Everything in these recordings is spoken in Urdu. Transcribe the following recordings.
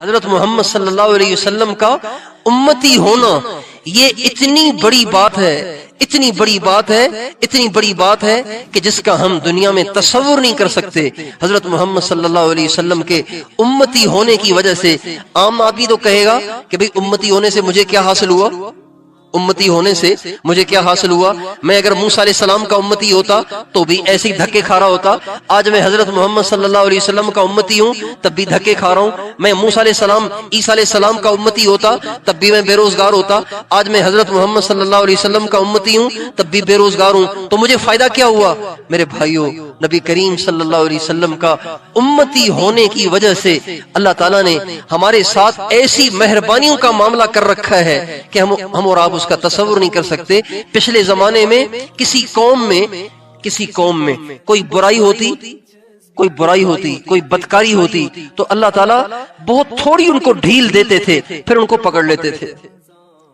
حضرت محمد صلی اللہ علیہ وسلم کا امتی ہونا یہ اتنی بڑی بات ہے، اتنی بڑی بات ہے، اتنی بڑی بات ہے کہ جس کا ہم دنیا میں تصور نہیں کر سکتے۔ حضرت محمد صلی اللہ علیہ وسلم کے امتی ہونے کی وجہ سے عام آدمی تو کہے گا کہ بھئی امتی ہونے سے مجھے کیا حاصل ہوا، امتی ہونے سے مجھے کیا حاصل ہوا؟ میں اگر موسیٰ علیہ السلام کا امتی ہوتا تو بھی ایسے ہی دھکے کھا رہا ہوتا۔ آج میں حضرت محمد صلی اللہ علیہ وسلم کا امتی ہوں تب بھی دھکے کھا رہا ہوں۔ میں موسیٰ علیہ السلام، عیسیٰ علیہ السلام کا امتی ہوتا تب بھی میں بے روزگار ہوتا۔ آج میں حضرت محمد صلی اللہ علیہ وسلم کا امتی ہوں تب بھی بے روزگار ہوں، تو مجھے فائدہ کیا ہوا؟ میرے بھائیوں، نبی کریم صلی اللہ علیہ وسلم کا امتی ہونے کی وجہ سے اللہ تعالیٰ نے ہمارے ساتھ ایسی مہربانیوں کا معاملہ کر رکھا ہے کہ ہم اور آپ اس کا تصور نہیں کر سکتے۔ پچھلے زمانے میں کسی قوم میں کوئی برائی ہوتی، کوئی بدکاری ہوتی تو اللہ تعالیٰ بہت تھوڑی ان کو ڈھیل دیتے تھے، پھر ان کو پکڑ لیتے تھے۔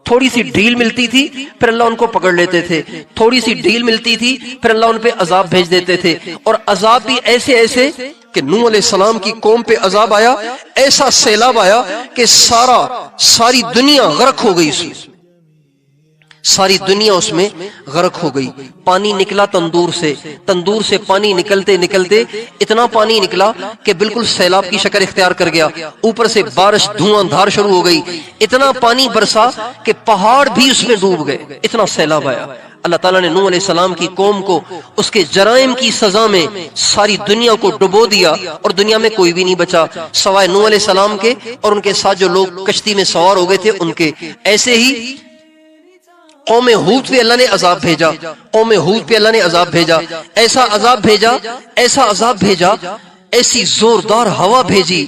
تھوڑی سی ڈھیل ملتی تھی پھر اللہ ان کو پکڑ لیتے تھے، تھوڑی سی ڈھیل ملتی تھی پھر اللہ ان پہ عذاب بھیج دیتے تھے، اور عذاب بھی ایسے کہ نوح علیہ السلام کی قوم پہ عذاب آیا، ایسا سیلاب آیا کہ ساری دنیا غرق ہو گئی، ساری دنیا اس میں غرق ہو گئی۔ پانی نکلا تندور سے پانی نکلتے اتنا پانی نکلا کہ بالکل سیلاب کی شکل اختیار کر گیا، اوپر سے بارش دھواں دھار شروع ہو گئی، اتنا پانی برسا کہ پہاڑ بھی اس میں ڈوب گئے، اتنا سیلاب آیا۔ اللہ تعالیٰ نے نوح علیہ السلام کی قوم کو اس کے جرائم کی سزا میں ساری دنیا کو ڈبو دیا، اور دنیا میں کوئی بھی نہیں بچا سوائے نوح علیہ السلام کے اور ان کے ساتھ جو لوگ کشتی میں سوار ہو گئے تھے ان کے۔ ایسے ہی قوم ہود پہ اللہ نے عذاب بھیجا، ایسا عذاب بھیجا، ایسی زوردار ہوا بھیجی۔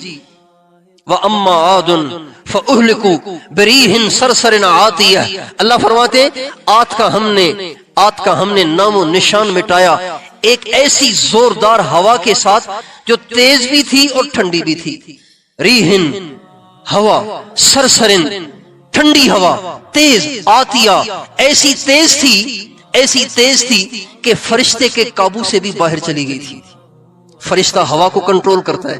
وَأَمَّا عَادٌ فَأُهْلِكُوا بِرِيحٍ صَرْصَرٍ عَاتِيَةٍ، اللہ فرماتے عاد کا ہم نے نام و نشان مٹایا ایک ایسی زوردار ہوا کے ساتھ جو تیز بھی تھی اور ٹھنڈی بھی تھی۔ ریحن ہوا، سرسرن ٹھنڈی ہوا، تیز، آتیہ ایسی تیز تھی کہ فرشتے کے قابو سے بھی باہر چلی گئی تھی۔ فرشتہ ہوا کو کنٹرول کرتا ہے،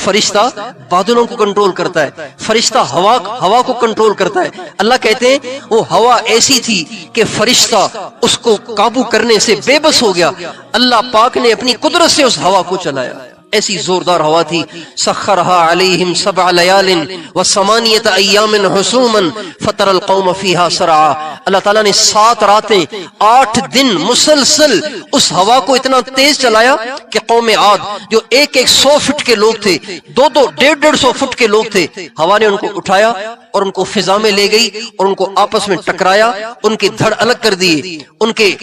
فرشتہ بادلوں کو کنٹرول کرتا ہے، فرشتہ ہوا کو کنٹرول کرتا ہے۔ اللہ کہتے ہیں وہ ہوا ایسی تھی کہ فرشتہ اس کو قابو کرنے سے بے بس ہو گیا، اللہ پاک نے اپنی قدرت سے اس ہوا کو چلایا۔ ایسی زوردار ہوا تھی۔ سخرها علیہم 7 لیال و8 ایام حسوما فتر القوم فیہا سرعا، اللہ تعالیٰ نے 7 راتیں 8 دن مسلسل اس ہوا کو اتنا تیز چلایا کہ قوم عاد جو 100 فٹ کے لوگ تھے، 150 فٹ کے لوگ تھے، ہوا نے ان کو اٹھایا اور ان کو فضا میں لے گئی اور ان کو آپس میں ٹکرایا، ان کے دھڑ الگ کر دیے، ان کے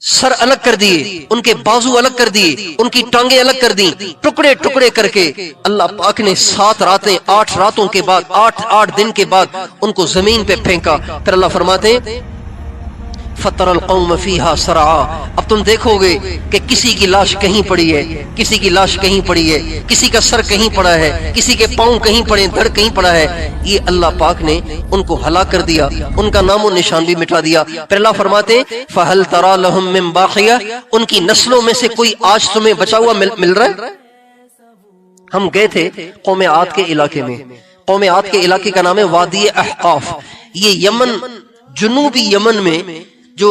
سر الگ کر دیے، ان کے بازو الگ کر دیے، ان کی ٹانگیں الگ کر دیں، ٹکڑے کر کے اللہ پاک نے 7 راتیں 8 راتوں کے بعد 8 دن کے بعد ان کو زمین پہ پھینکا۔ پھر اللہ فرماتے ہیں فَتَرَ الْقَوْمَ فِيهَا سَرْعَا، اب تم دیکھو گے کہ کسی کی لاش کہیں پڑی ہے، کسی کی لاش کہیں پڑی ہے، کسی کا سر کہیں پڑا ہے، کسی کے پاؤں کہیں پڑے، دھڑ کہیں پڑا ہے۔ یہ اللہ پاک نے ان کو ہلاک کر دیا، ان کا نام و نشان بھی مٹا دیا۔ پھر اللہ فرماتے فَهَلْ تَرَى لَهُم مِّن بَاقِيَةٍ، ان کی نسلوں میں سے کوئی آج تمہیں بچا ہوا مل رہا ہے؟ ہم گئے تھے قوم عاد کے علاقے میں، قوم عاد کے علاقے کا نام ہے وادی احقاف، یہ یمن، جنوبی یمن میں جو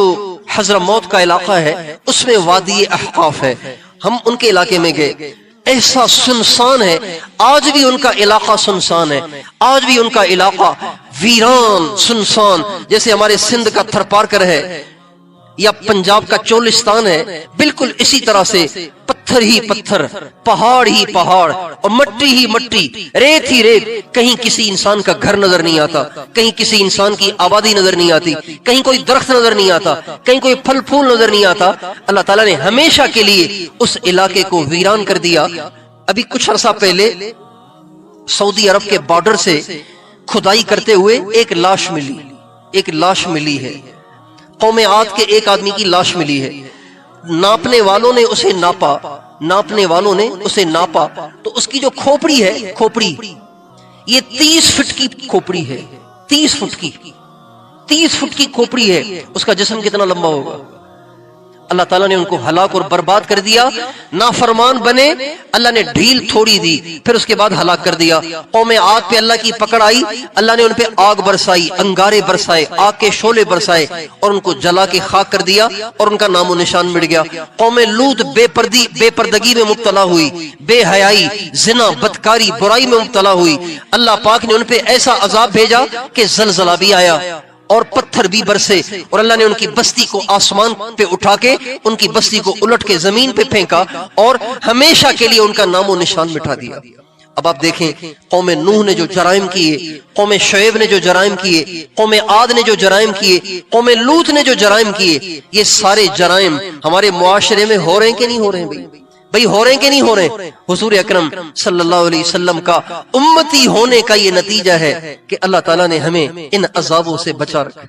حضرموت کا علاقہ ہے اس میں وادی احقاف ہے۔ ہم ان کے علاقے میں گئے، ایسا سنسان ہے، آج بھی ان کا علاقہ سنسان ہے، آج بھی ان کا علاقہ ویران سنسان، جیسے ہمارے سندھ کا تھرپارکر ہے یا پنجاب کا چولستان ہے، بالکل اسی طرح سے پتھر ہی پتھر، پہاڑ ہی پہاڑ، اور مٹی ہی مٹی، ریت ہی ریت، کہیں کسی انسان کا گھر نظر نہیں آتا، کہیں کسی انسان کی آبادی نظر نہیں آتی، کہیں کوئی درخت نظر نہیں آتا، کہیں کوئی پھل پھول نظر نہیں آتا۔ اللہ تعالیٰ نے ہمیشہ کے لیے اس علاقے کو ویران کر دیا۔ ابھی کچھ عرصہ پہلے سعودی عرب کے بارڈر سے کھدائی کرتے ہوئے ایک لاش ملی ہے، قوم عاد کے ایک آدمی کی لاش ملی ہے۔ ناپنے والوں نے اسے ناپا تو اس کی جو کھوپڑی ہے، یہ 30 فٹ کی کھوپڑی ہے، 30 فٹ کی کھوپڑی ہے۔ اس کا جسم کتنا لمبا ہوگا؟ اللہ تعالیٰ نے ان کو ہلاک اور برباد کر دیا. نافرمان بنے, اللہ نے ڈھیل تھوڑی دی, پھر اس کے بعد ہلاک کر دیا. قوم عاد پہ اللہ کی پکڑ آئی, اللہ نے ان پہ آگ برسائی, انگارے برسائے, آگ کے شعلے برسائے اور ان کو جلا کے خاک کر دیا اور ان کا نام و نشان مٹ گیا. قوم لوط بے پردگی میں مبتلا ہوئی, بے حیائی, زنا, بدکاری, برائی میں مبتلا ہوئی. اللہ پاک نے ان پہ ایسا عذاب بھیجا کہ زلزلہ بھی آیا اور پتھر بھی برسے, اور اللہ نے ان کی بستی کو آسمان پہ اٹھا کے ان کی بستی کو الٹ کے زمین پہ پھینکا اور ہمیشہ کے لیے ان کا نام و نشان مٹا دیا. اب آپ دیکھیں قوم نوح نے جو جرائم کیے, قوم شعیب نے جو جرائم کیے, قوم عاد نے جو جرائم کیے, قوم لوط نے جو جرائم کیے, یہ سارے جرائم ہمارے معاشرے میں ہو رہے ہیں کہ نہیں ہو رہے ہیں؟ بھئی ہو رہے ہیں کہ نہیں ہو رہے ہیں؟ حضور اکرم صلی اللہ علیہ وسلم کا امتی ہونے کا یہ نتیجہ ہے کہ اللہ تعالیٰ نے ہمیں ان عذابوں سے بچا رکھا.